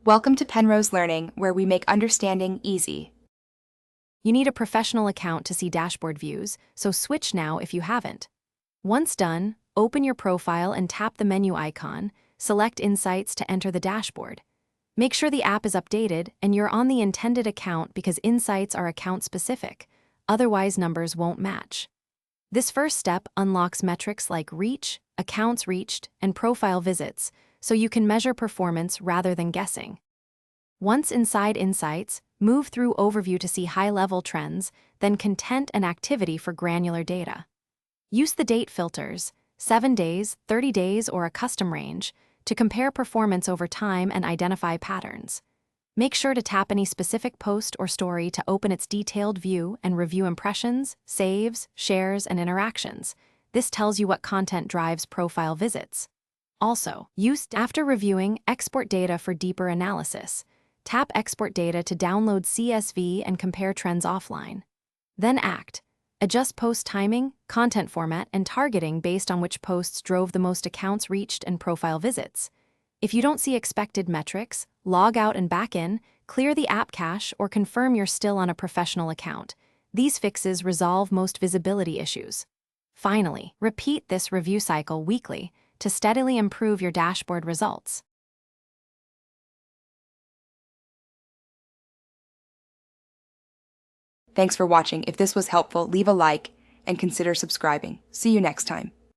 Welcome to Penrose Learning, where we make understanding easy. You need a professional account to see dashboard views, so switch now if you haven't. Once done, open your profile and tap the menu icon, select Insights to enter the dashboard. Make sure the app is updated and you're on the intended account because Insights are account-specific, otherwise numbers won't match. This first step unlocks metrics like reach, accounts reached, and profile visits, so you can measure performance rather than guessing. Once inside Insights, move through Overview to see high-level trends, then Content and Activity for granular data. Use the date filters, 7 days, 30 days, or a custom range, to compare performance over time and identify patterns. Make sure to tap any specific post or story to open its detailed view and review impressions, saves, shares, and interactions. This tells you what content drives profile visits. Also, after reviewing, export data for deeper analysis. Tap Export Data to download CSV and compare trends offline. Then adjust post timing, content format, and targeting based on which posts drove the most accounts reached and profile visits. If you don't see expected metrics, log out and back in, clear the app cache, or confirm you're still on a professional account. These fixes resolve most visibility issues. Finally, repeat this review cycle weekly to steadily improve your dashboard results. Thanks for watching. If this was helpful, leave a like and consider subscribing. See you next time.